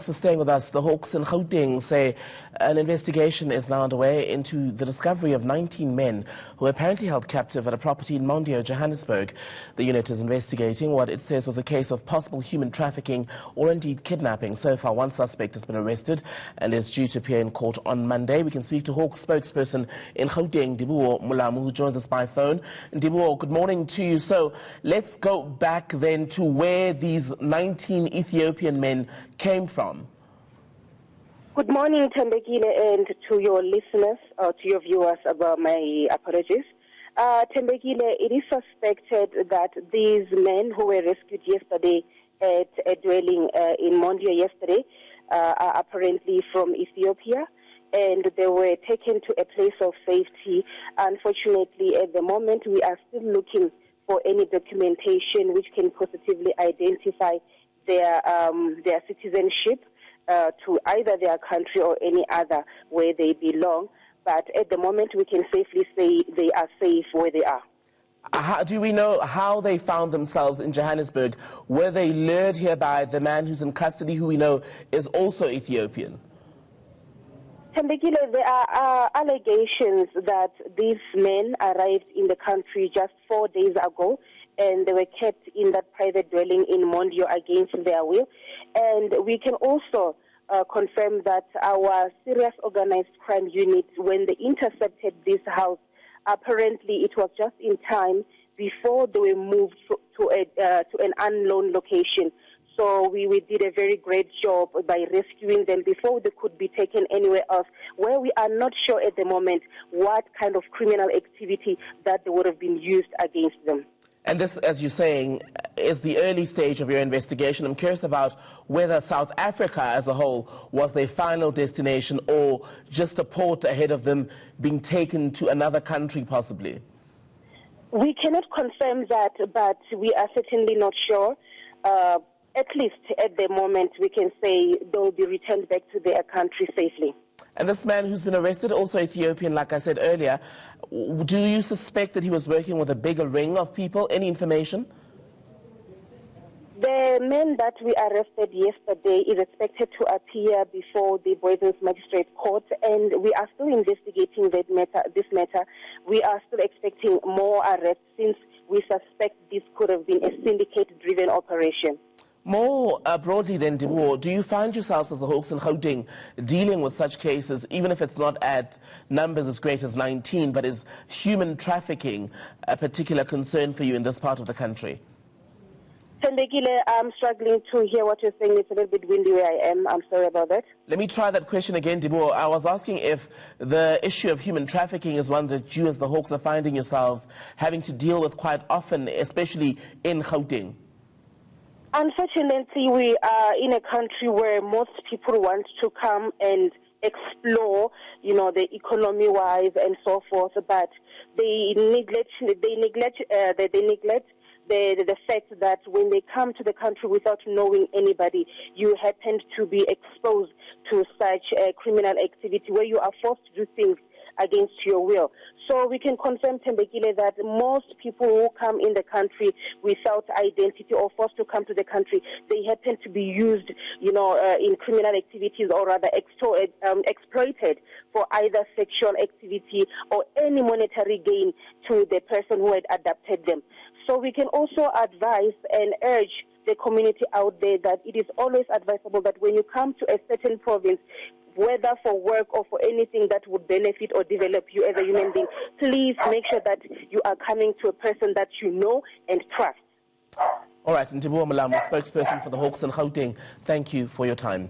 For staying with us, the Hawks in Gauteng say an investigation is now underway into the discovery of 19 men who were apparently held captive at a property in Mondeor, Johannesburg. The unit is investigating what it says was a case of possible human trafficking or indeed kidnapping. So far, one suspect has been arrested and is due to appear in court on Monday. We can speak to Hawks spokesperson in Gauteng, Mulamu, who joins us by phone. Dibuo, good morning to you. So let's go back then to where these 19 Ethiopian men came from. Good morning, Tembekile, and to your listeners, or to your viewers, about my apologies. Tembekile, it is suspected that these men who were rescued yesterday at a dwelling in Mondeor yesterday are apparently from Ethiopia, and they were taken to a place of safety. Unfortunately, at the moment, we are still looking for any documentation which can positively identify their citizenship to either their country or any other where they belong. But at the moment, we can safely say they are safe where they are. Do we know how they found themselves in Johannesburg? Were they lured here by the man who's in custody, who we know is also Ethiopian? Tembekile, there are allegations that these men arrived in the country just 4 days ago, and they were kept in that private dwelling in Mondeor against their will. And we can also confirm that our serious organized crime unit, when they intercepted this house, apparently it was just in time before they were moved to an unknown location. So we did a very great job by rescuing them before they could be taken anywhere else, where we are not sure at the moment what kind of criminal activity that would have been used against them. And this, as you're saying, is the early stage of your investigation. I'm curious about whether South Africa as a whole was their final destination or just a port ahead of them being taken to another country possibly. We cannot confirm that, but we are certainly not sure. At least at the moment, we can say they will be returned back to their country safely. And this man who's been arrested, also Ethiopian, like I said earlier, do you suspect that he was working with a bigger ring of people? Any information? The man that we arrested yesterday is expected to appear before the Boyden's Magistrate Court, and we are still investigating this matter. We are still expecting more arrests since we suspect this could have been a syndicate-driven operation. More broadly then, Dibuo, do you find yourselves as the Hawks in Gauteng dealing with such cases, even if it's not at numbers as great as 19, but is human trafficking a particular concern for you in this part of the country? Tembekile, I'm struggling to hear what you're saying. It's a little bit windy where I am. I'm sorry about that. Let me try that question again, Dibuo. I was asking if the issue of human trafficking is one that you as the Hawks are finding yourselves having to deal with quite often, especially in Gauteng. Unfortunately, we are in a country where most people want to come and explore, the economy-wise and so forth, but they neglect the fact that when they come to the country without knowing anybody, you happen to be exposed to such criminal activity where you are forced to do things against your will. So we can confirm, Tembekile, that most people who come in the country without identity or forced to come to the country, they happen to be used, in criminal activities or rather exploited for either sexual activity or any monetary gain to the person who had adopted them. So we can also advise and urge the community out there that it is always advisable that when you come to a certain province, whether for work or for anything that would benefit or develop you as a human being, please make sure that you are coming to a person that you know and trust. All right, and Dibuo Malamu, spokesperson for the Hawks in Gauteng, thank you for your time.